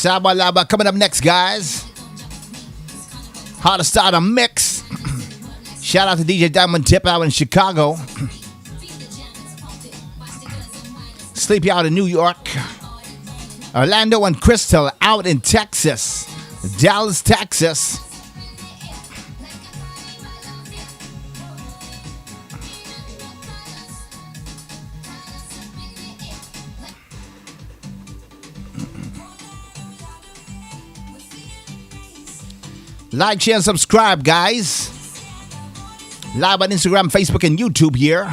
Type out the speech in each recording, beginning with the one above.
Saba Laba coming up next, guys. How to start a mix. Shout out to DJ Diamond Tip out in Chicago. Sleepy out in New York. Orlando and Crystal out in Texas. Dallas, Texas. Like, share, and subscribe, guys. Live on Instagram, Facebook, and YouTube here.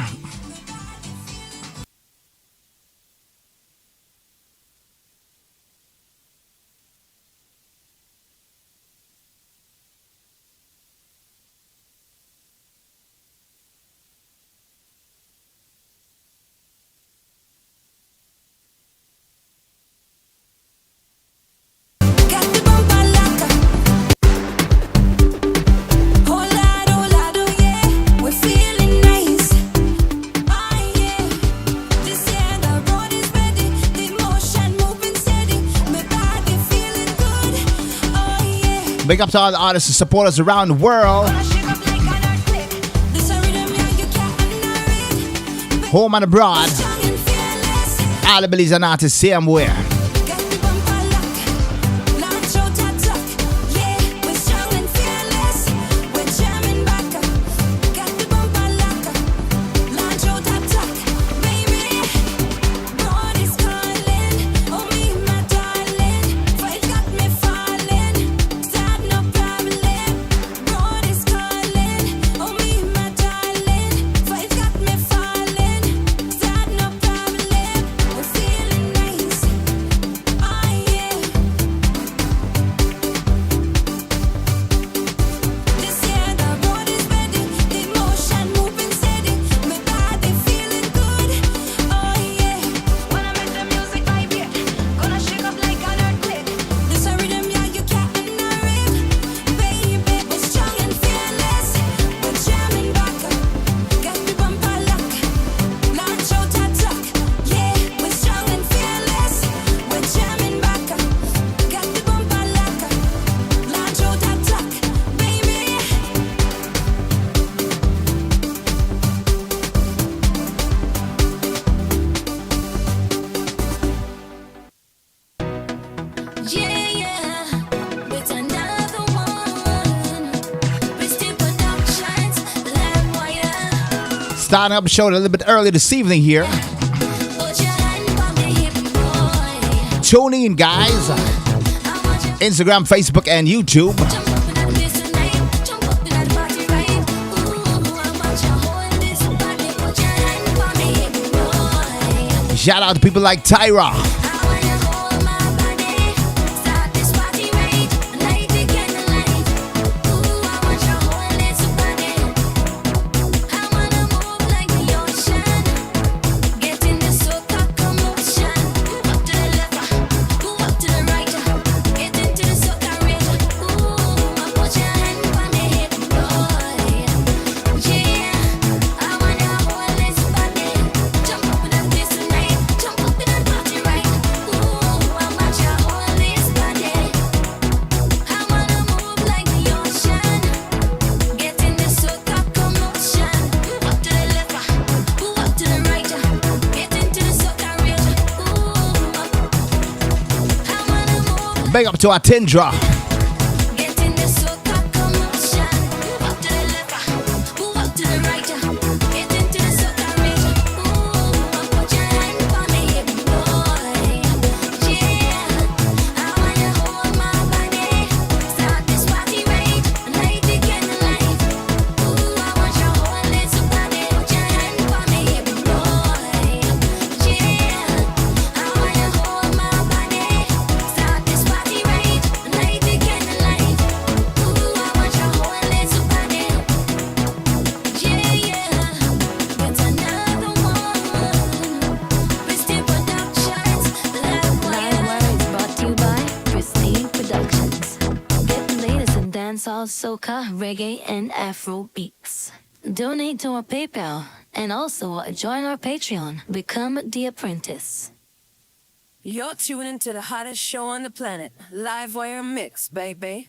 Big up to all the artists and supporters around the world. Home and abroad. All the Belize and artists same way. Starting up the show a little bit early this evening here. Tune in, guys. Instagram, Facebook, and YouTube. Shout out to people like Tyra. Big up to Atindra. Soca, reggae, and Afro beats. Donate to our PayPal and also join our Patreon. Become The Apprentice. You're tuning to the hottest show on the planet, Livewire Mix, baby.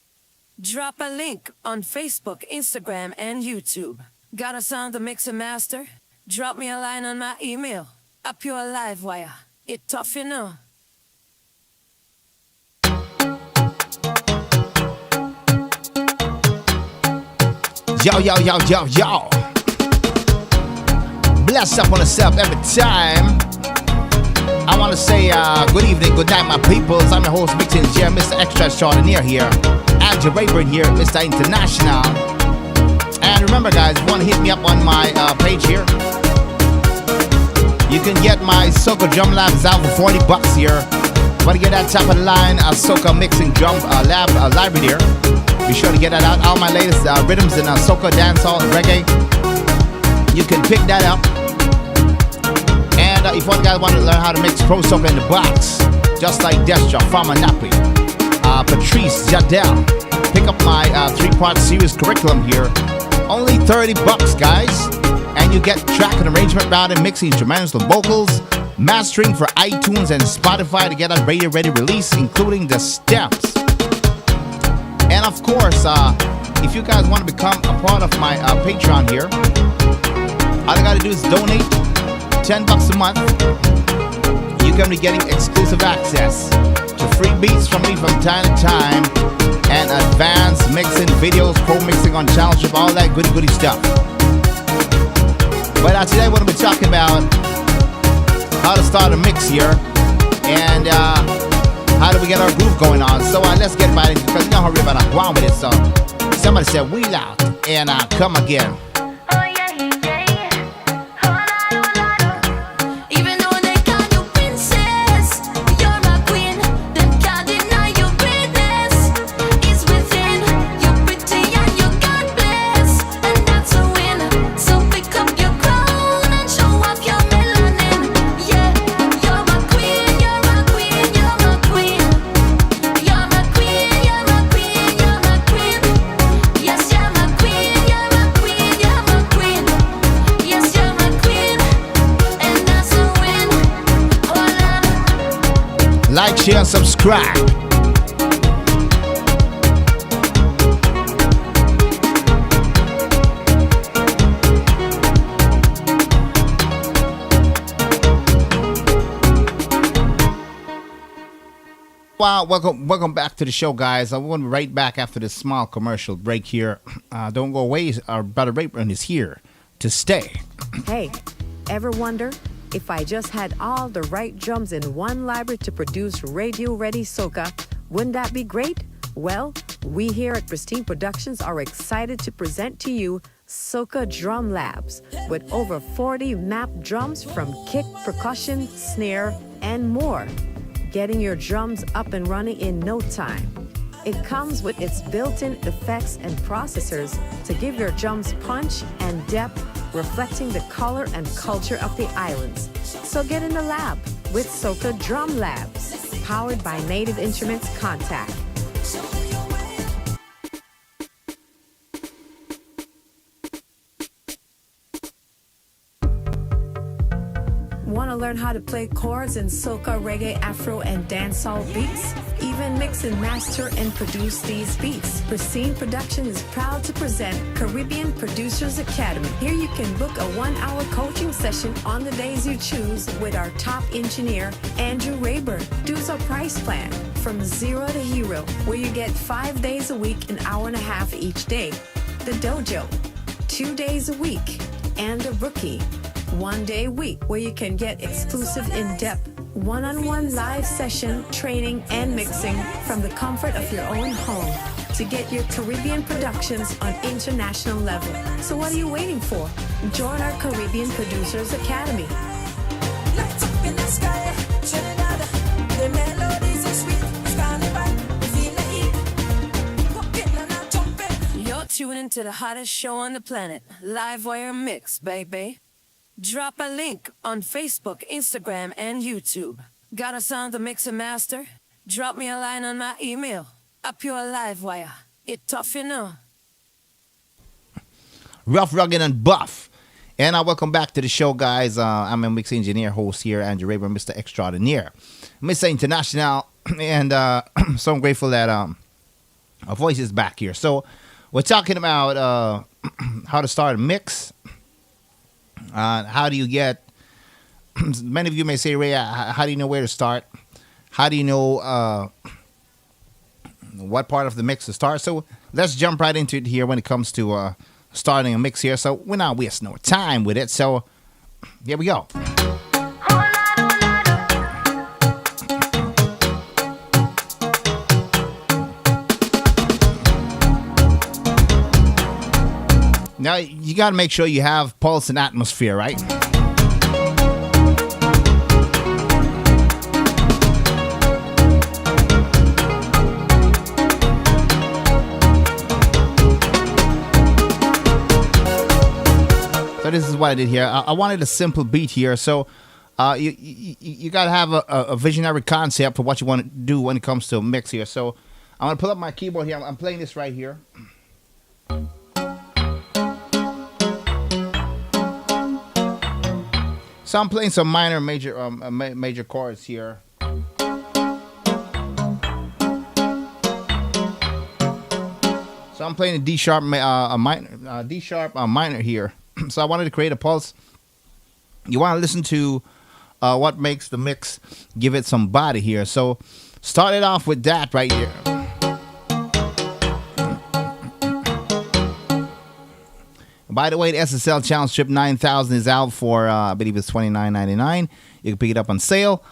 Drop a link on Facebook, Instagram, and YouTube. Got a sound to mix and master? Drop me a line on my email. A pure Livewire. It tough, you know. Yo, yo, yo, yo, yo. Bless up on yourself every time. I want to say good evening, good night, my peoples. I'm your host, Mixing here, Mr. Extra Extraordinaire here. Andrew Rayburn here, Mr. International. And remember, guys, if you want to hit me up on my page here, you can get my Soca Drum Lab. It's out for $40 here. Want to get that top of the line Soca Mixing Drum Lab library here. Be sure to get that out. All my latest rhythms in soca, dancehall, and reggae. You can pick that up. And if one guy want to learn how to mix pro soca in the box, just like Destra, Farmer Nappy, Patrice Jadel, pick up my 3-part series curriculum here. Only $30, guys. And you get track and arrangement, routing, mixing, instrumental vocals, mastering for iTunes and Spotify to get a radio ready release, including the steps. And of course, if you guys want to become a part of my Patreon here, all you gotta do is donate $10 a month. You're gonna be getting exclusive access to free beats from me from time to time, and advanced mixing videos, pro mixing on channel ship, all that goody stuff. But today we're gonna be talking about how to start a mix here, and how do we get our groove going on? So let's get right into it, because you don't hurry about one with it. So somebody said wheel out and come again. Like, share, and subscribe. Wow, welcome back to the show, guys. I'm going to be right back after this small commercial break here. Don't go away. Our brother Rayburn is here to stay. Hey, ever wonder if I just had all the right drums in one library to produce radio-ready soca, wouldn't that be great? Well, we here at Pristine Productions are excited to present to you Soca Drum Labs with over 40 mapped drums from kick, percussion, snare, and more. Getting your drums up and running in no time. It comes with its built-in effects and processors to give your drums punch and depth, reflecting the color and culture of the islands. So get in the lab with Soca Drum Labs, powered by Native Instruments Contact. Want to learn how to play chords in soca, reggae, afro, and dancehall beats? Even mix and master and produce these beats. Pristine Production is proud to present Caribbean Producers Academy. Here you can book a 1-hour coaching session on the days you choose with our top engineer, Andrew Rayburn. Dues our price plan from 0 to hero, where you get 5 days a week, an hour and a half each day. The dojo, 2 days a week, and a rookie, 1 day a week, where you can get exclusive in-depth one-on-one live session training and mixing from the comfort of your own home to get your Caribbean productions on international level. So what are you waiting for? Join our Caribbean Producers Academy. Lights up in the sky, Trinidad. The melodies are sweet. It's carnival, we feel the heat. Walking and I'm jumping. You're tuning to the hottest show on the planet, Livewire Mix, baby. Drop a link on Facebook, Instagram, and YouTube. Got a sound to mix and master? Drop me a line on my email. A pure Livewire. It tough, you know. Rough, rugged, and buff. And welcome back to the show, guys. I'm a mix engineer, host here, Andrew Rayburn, Mr. Extraordinaire, Mr. International, and so I'm grateful that our voice is back here. So we're talking about how to start a mix. How do you get? Many of you may say, Ray, how do you know where to start? How do you know what part of the mix to start? So let's jump right into it here when it comes to starting a mix here. So we're not wasting no time with it. So here we go. Now you got to make sure you have pulse and atmosphere, right? So this is what I did here. I wanted a simple beat here. So you got to have a visionary concept for what you want to do when it comes to a mix here. So I'm going to pull up my keyboard here. I'm playing this right here. So I'm playing some minor, major chords here. So I'm playing a D sharp, minor here. So I wanted to create a pulse. You want to listen to what makes the mix give it some body here. So start it off with that right here. By the way, the SSL Channel Strip 9000 is out for, I believe it's $29.99. You can pick it up on sale.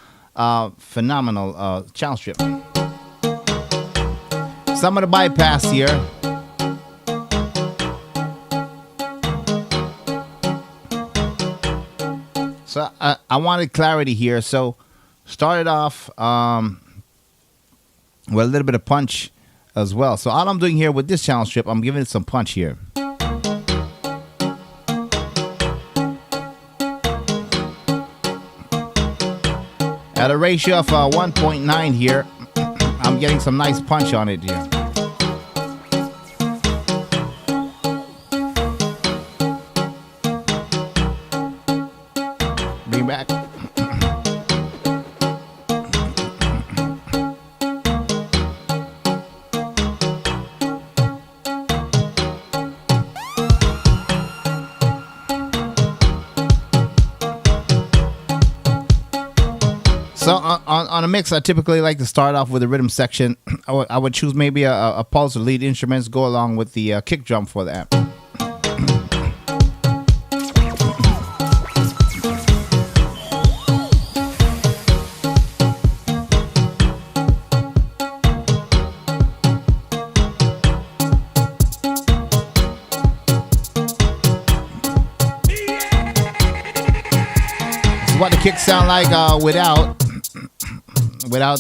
Phenomenal channel strip. Some of the bypass here. So I wanted clarity here. So start it off with a little bit of punch as well. So all I'm doing here with this channel strip, I'm giving it some punch here. At a ratio of 1.9 here, I'm getting some nice punch on it here. Bring back. So on a mix, I typically like to start off with a rhythm section. I would choose maybe a pulse or lead instruments, go along with the kick drum for that. This is what the kicks sound like without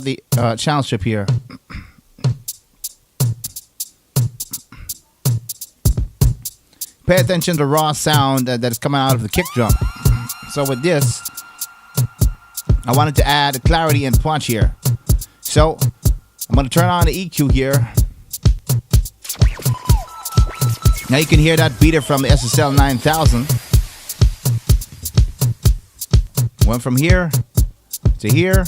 the channel strip here. Pay attention to raw sound that is coming out of the kick drum. So with this, I wanted to add clarity and punch here. So I'm going to turn on the EQ here. Now you can hear that beater from the SSL 9000. Went from here to here.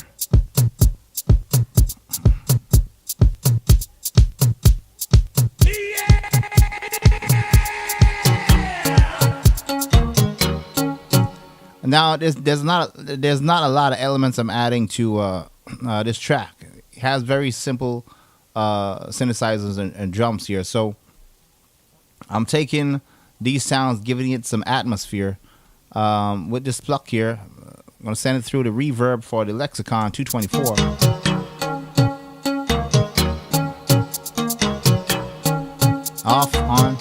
Now there's not a lot of elements I'm adding to this track. It has very simple synthesizers and drums here. So I'm taking these sounds, giving it some atmosphere with this pluck here. I'm gonna send it through the reverb for the Lexicon 224. Off, on.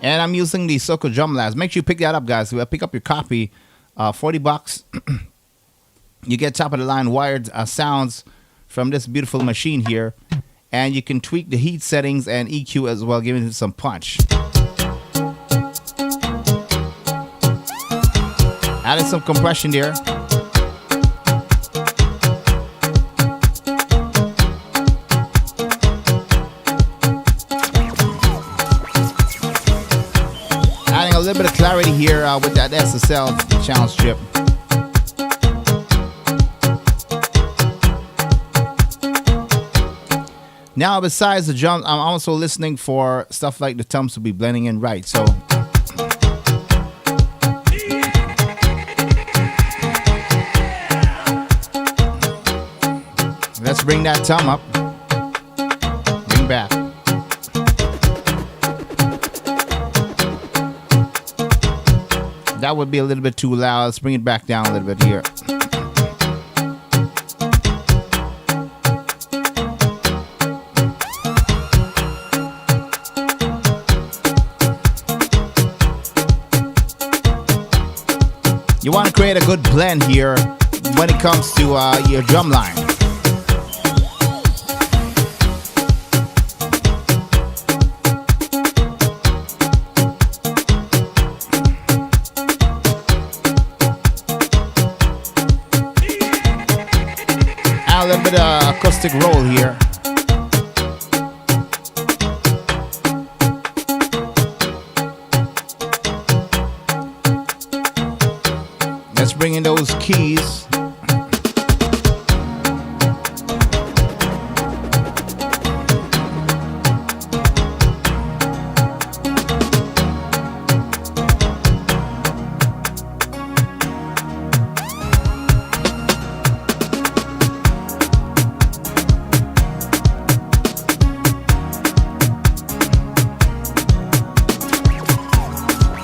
And I'm using the Soca Drum Labs. Make sure you pick that up, guys. Pick up your copy. $40. You get top of the line wired sounds from this beautiful machine here. And you can tweak the heat settings and EQ as well, giving it some punch. Added some compression there. little bit of clarity here with that SSL channel strip. Now, besides the drums, I'm also listening for stuff like the toms to be blending in right. So let's bring that tom up. Bring back. That would be a little bit too loud. Let's bring it back down a little bit here. You want to create a good blend here when it comes to your drum line. Add a little bit of acoustic roll here. Let's bring in those keys.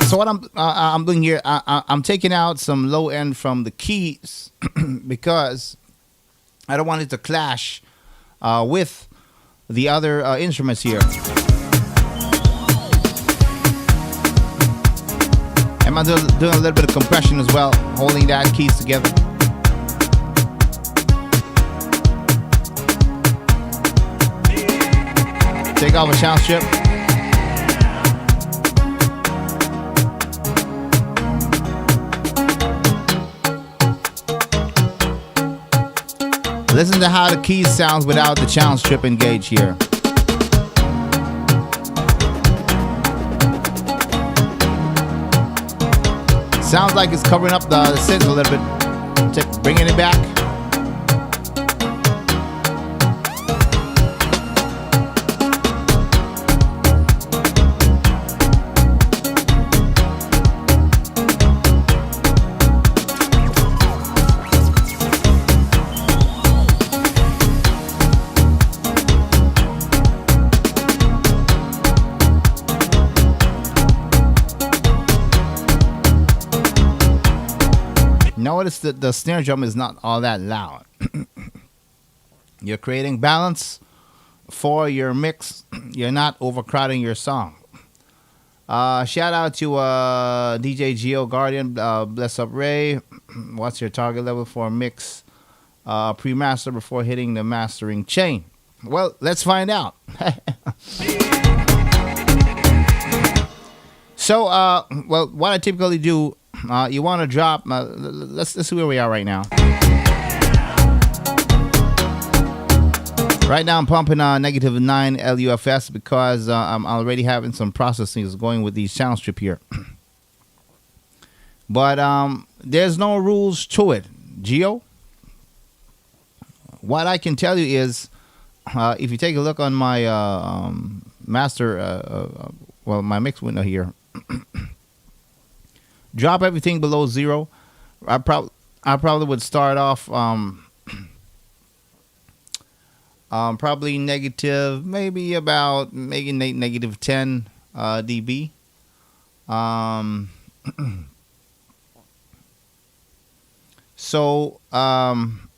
So what I'm doing here, I'm taking out some low end from the keys because I don't want it to clash with the other instruments here. And I'm doing a little bit of compression as well, holding that keys together. Take off a sound strip. Listen to how the keys sounds without the channel strip engaged here. Sounds like it's covering up the synth a little bit. Bringing it back. Notice that the snare drum is not all that loud. You're creating balance for your mix. You're not overcrowding your song. Shout out to DJ Geo Guardian. Bless up Ray. What's your target level for mix pre-master before hitting the mastering chain? Well, let's find out. So, well, what I typically do, you want to drop, let's see where we are right now. Right now I'm pumping -9 LUFS because I'm already having some processing going with these channel strip here. But there's no rules to it, Geo. What I can tell you is, if you take a look on my master, well, my mix window here, drop everything below 0. I probably would start off probably negative, maybe about negative 10 dB. So I'm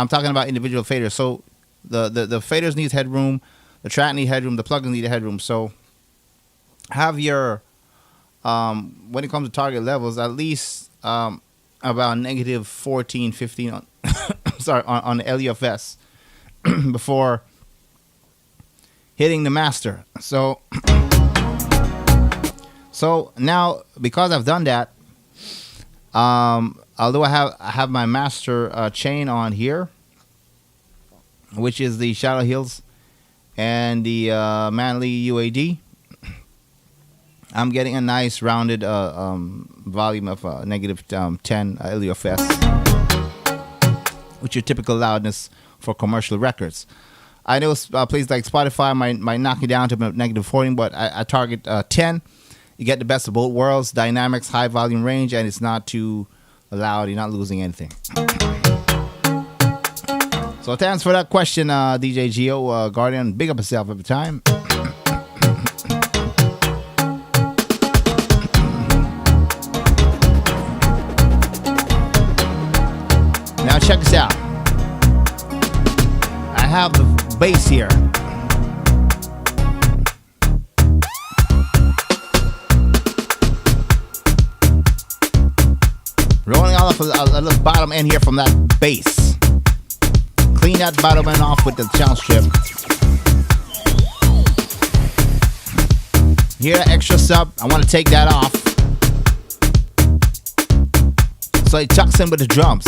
talking about individual faders. So the faders need headroom, the track need headroom, the plugins need headroom. So have your when it comes to target levels, at least about negative 14, 15 on sorry, on the LUFS before hitting the master. So now, because I've done that, although I have my master chain on here, which is the Shadow Hills and the Manley UAD. I'm getting a nice rounded volume of negative 10 LUFS, which your typical loudness for commercial records. I know places like Spotify might knock you down to negative 14, but I target 10. You get the best of both worlds, dynamics, high volume range, and it's not too loud. You're not losing anything. So thanks for that question, DJ Geo Guardian. Big up yourself every time. Now check this out. I have the bass here. Rolling off a little bottom end here from that bass. Clean that bottom end off with the channel strip. Here, the extra sub. I want to take that off, so it tucks in with the drums.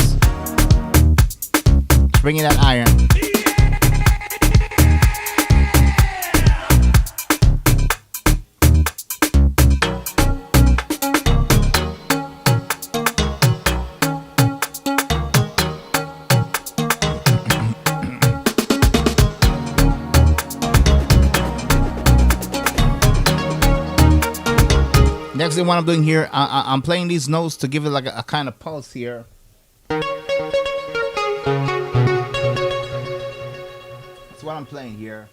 Bring in that iron. Next thing what I'm doing here, I'm playing these notes to give it like a kind of pulse here. That's what I'm playing here.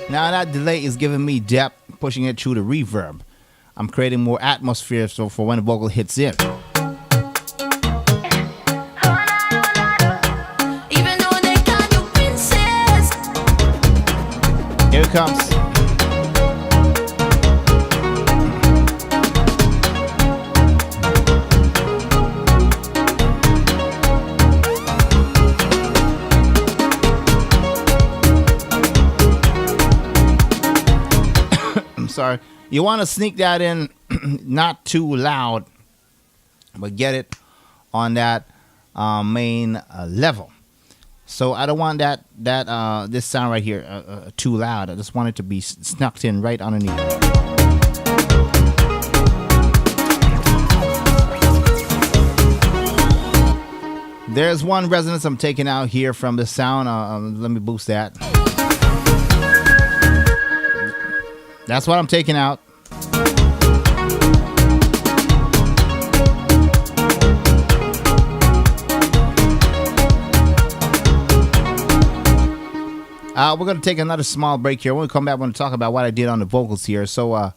Now that delay is giving me depth, pushing it through the reverb. I'm creating more atmosphere so for when the vocal hits in. Here it comes. I'm sorry. You want to sneak that in, not too loud, but get it on that main level. So I don't want that this sound right here too loud. I just want it to be snuck in right underneath. There's one resonance I'm taking out here from the sound. Let me boost that. That's what I'm taking out. We're going to take another small break here. When we come back, we're going to talk about what I did on the vocals here. So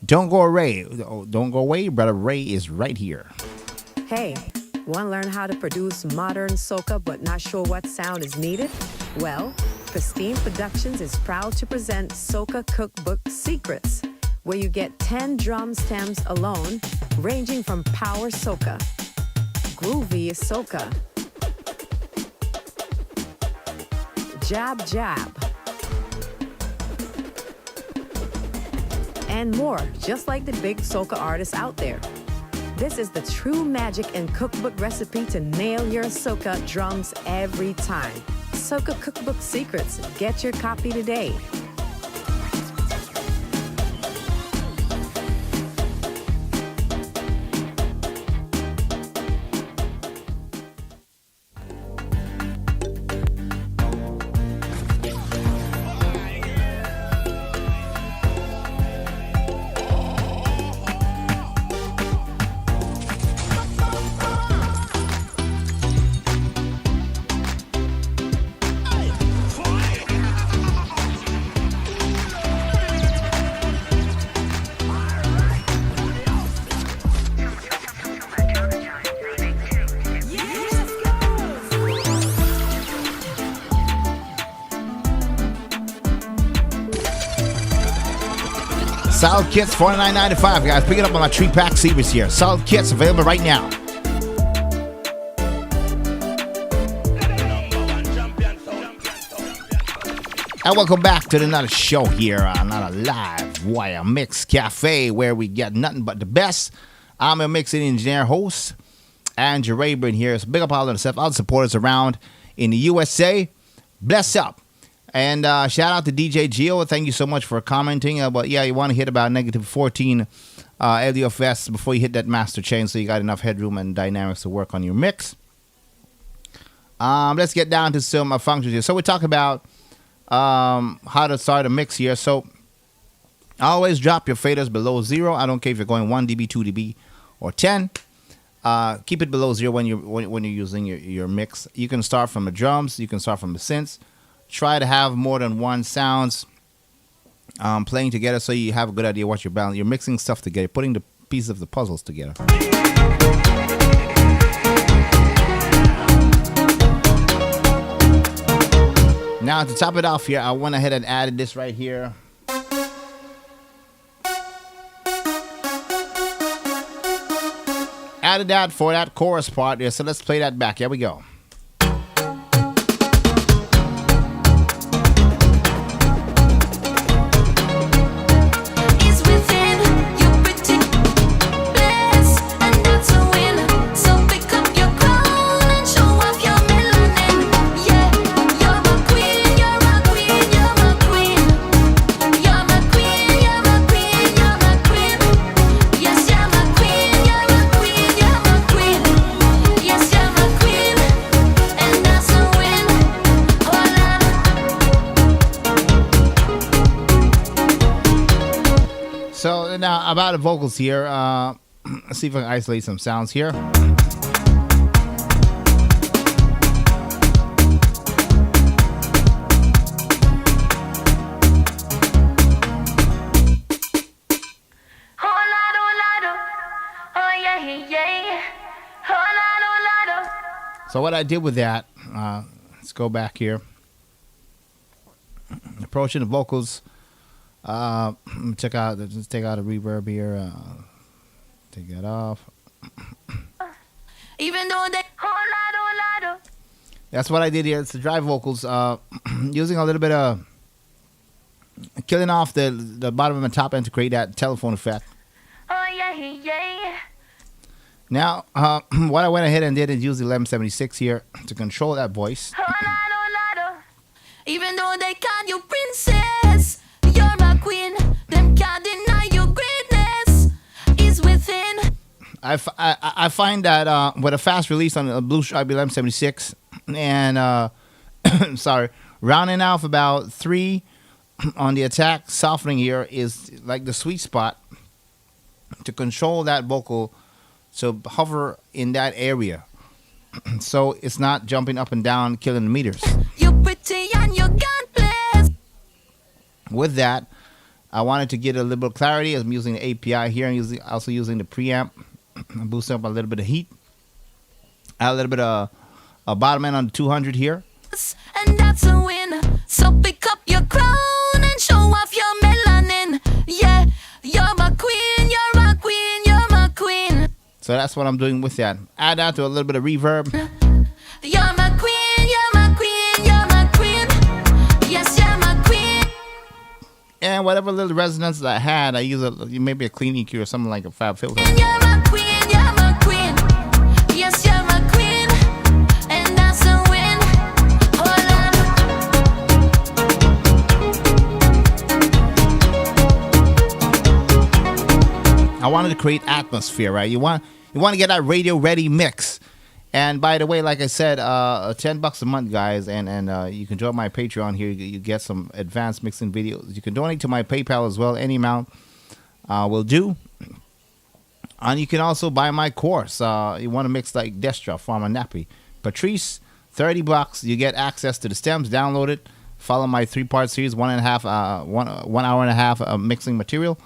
don't go away. Don't go away. Brother Ray is right here. Hey, want to learn how to produce modern soca but not sure what sound is needed? Well, Pristine Productions is proud to present Soca Cookbook Secrets, where you get 10 drum stems alone, ranging from power soca, groovy soca, jab jab, and more, just like the big soca artists out there. This is the true magic and cookbook recipe to nail your soca drums every time. Soca Cookbook Secrets. Get your copy today. Solid Kits, $49.95, guys. Pick it up on my 3-pack series here. Solid Kits available right now. And welcome back to another show here on a live wire mix cafe where we get nothing but the best. I'm a mixing engineer host, and Rayburn here. So big up all of the all the supporters around in the USA. Bless up. And shout out to DJ Gio. Thank you so much for commenting. But yeah, you want to hit about negative 14 LDFS before you hit that master chain, so you got enough headroom and dynamics to work on your mix. Let's get down to some functions here. So we talk about how to start a mix here. So always drop your faders below 0. I don't care if you're going 1 dB, 2 dB, or 10. Keep it below 0 when you're using your mix. You can start from the drums. You can start from the synths. Try to have more than one sounds playing together, so you have a good idea what you're balancing. You're mixing stuff together, putting the pieces of the puzzles together. Now to top it off here, I went ahead and added this right here. Added that for that chorus part there, so let's play that back. Here we go. So now about the vocals here, let's see if I can isolate some sounds here. So what I did with that, let's go back here. Approaching the vocals. Let's take out a reverb here. Take that off. Even though they That's what I did here. It's the dry vocals. Using a little bit of killing off the bottom and top end to create that telephone effect. Now, what I went ahead and did is use the 1176 here to control that voice. Even though they call you princess, you're my queen. Them can't deny your greatness is within. I find that with a fast release on a Blue Stripe 1176 and sorry, rounding off about 3 on the attack, softening here is like the sweet spot to control that vocal to hover in that area, so it's not jumping up and down, killing the meters. You're pretty and you got place. With that, I wanted to get a little bit of clarity. I'm using the API here and also using the preamp, boosting up a little bit of heat. Add a little bit of a bottom end on the 200 here. And that's a win. So pick up your crown and show off your melanin. Yeah, you're my queen, you're my queen, you're my queen. So that's what I'm doing with that. Add that to a little bit of reverb. You're my queen, you're my queen, you're my queen. Yes, you're my queen. And whatever little resonance that I had, I use maybe a clean EQ or something like a Fab Filter. You're my queen, you're my queen. Yes, you're my queen. And that's a win. Hold on. I wanted to create atmosphere, right? You want to get that radio ready mix. And by the way, like I said, $10 a month, guys, and you can join my Patreon here. You get some advanced mixing videos. You can donate to my PayPal as well. Any amount will do. And you can also buy my course. You want to mix like Destra, Farmer Nappy, Patrice, $30. You get access to the stems. Download it. Follow my 3-part series, 1.5 1 hour and a half of mixing material.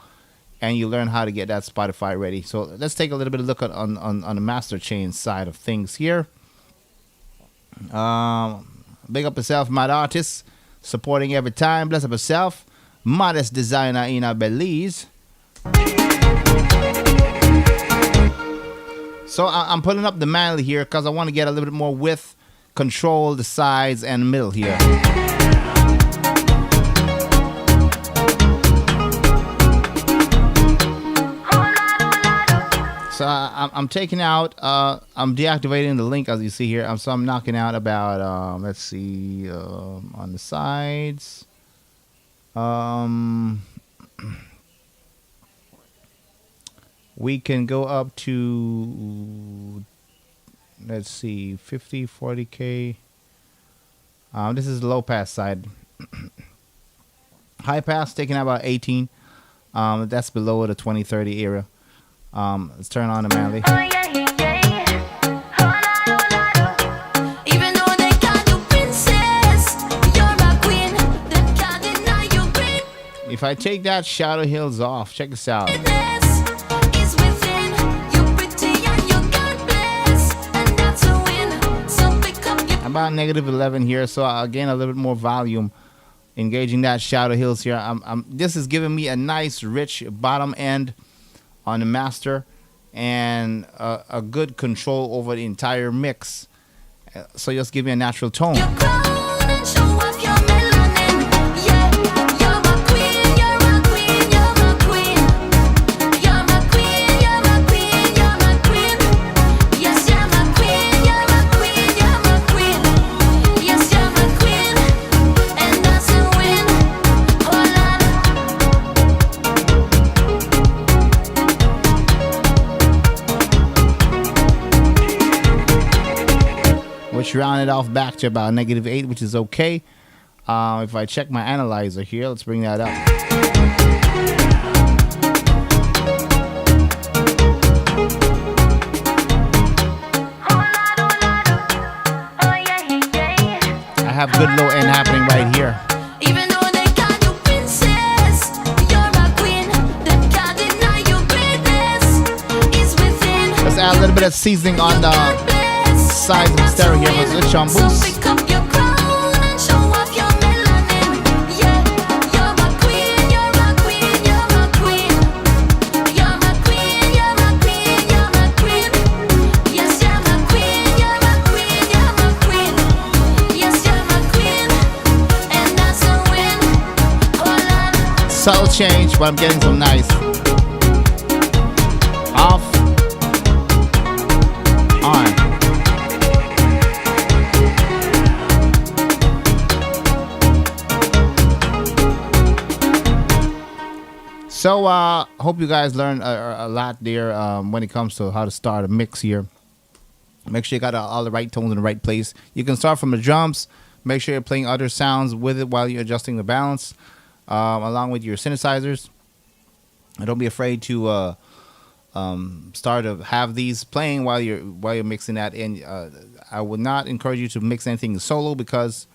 And you learn how to get that Spotify ready. So let's take a little bit of look on the master chain side of things here. Big up yourself, Mad Artist, supporting every time. Bless up yourself, Modest Designer in Belize. So I'm pulling up the manual here because I want to get a little bit more width, control the sides and middle here. So So I'm taking out. I'm deactivating the link as you see here. So I'm knocking out about. Let's see. On the sides. We can go up to. Let's see, 50, 40K. This is the low pass side. High pass taking out about 18. That's below the 2030 era. Let's turn on the Manley. Even though they call you princess, you're a queen. They can't deny you greatness If I take that Shadow Hills off, check this out. is within. You pretty and you God bless, and that's a win. So pick up your About negative 11 here, so I'll gain a little bit more volume. Engaging that Shadow Hills here. This is giving me a nice, rich bottom end on the master and a good control over the entire mix. So just give me a natural tone. crown and show off your melanin. Yeah, you're a queen, you're a queen, you're a queen. You're a queen, you're a queen, you're a queen. Yes, you're a queen, you're a queen, you're a queen. Yes, you're a queen, and that's a win. Oh, Which rounded off back to about negative 8, which is okay. If I check my analyzer here, let's bring that up. I have good low end happening right here. even though they call you princess, you're a queen. They can't deny your greatness is within. Let's add a little bit of seasoning on the sides of the stereo here with the chum So boost. pick up your crown and show off your melanin. Yeah, you're a queen, you're a queen, you're a queen. You're a queen, you're a queen, you're a queen. Yes, you're a queen, you're a queen, you're a queen. Yes, you're a queen, and that's a win. Oh, Lord. Subtle change, but I'm getting some nice. Off. On. So, hope you guys learned a lot there when it comes to how to start a mix here. Make sure you got all the right tones in the right place. You can start from the drums. Make sure you're playing other sounds with it while you're adjusting the balance, along with your synthesizers. And don't be afraid to start to have these playing while you're mixing that in. I would not encourage you to mix anything solo because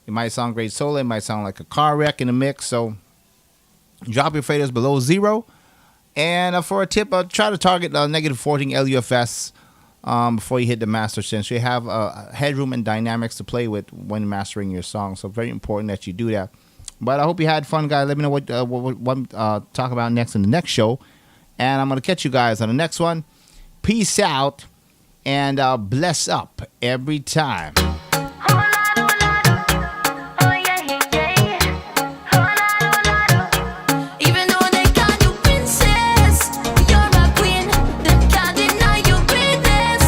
it might sound great solo. It might sound like a car wreck in the mix. So drop your faders below 0. And for a tip, try to target negative 14 LUFS before you hit the master, since you have headroom and dynamics to play with when mastering your song. So very important that you do that. But I hope you had fun, guys. Let me know what talk about next in the next show. And I'm going to catch you guys on the next one. Peace out and bless up every time. Even though they call you princess, you're a queen. They can't deny your greatness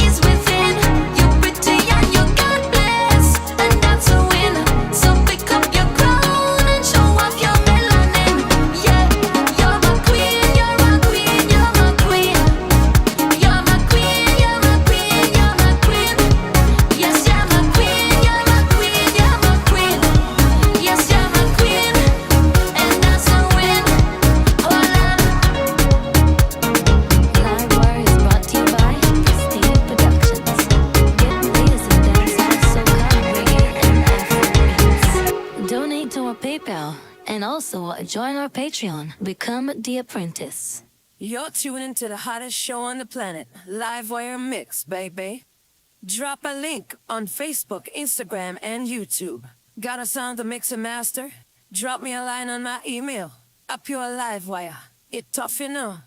is within. You pretty and you God bless, and that's a win. So pick up your crown and show off your melanin. Yeah, you're a queen, you're a queen, you're a queen. You're a queen, you're a queen, you're a queen. Yes, you're a queen, you're a queen, you're a queen. Yes, you're a queen, and that's a win. Oh, Lord. Livewire is brought to you by Prestige Productions. Get the latest in dancehall, soca, reggae, and Afrobeats. Donate to our PayPal and also join our Patreon. Become the apprentice. You're tuning to the hottest show on the planet, Livewire Mix, baby. Drop a link on Facebook, Instagram, and YouTube. Got a sound to mix and master? Drop me a line on my email. Up your Livewire. It tough, you know.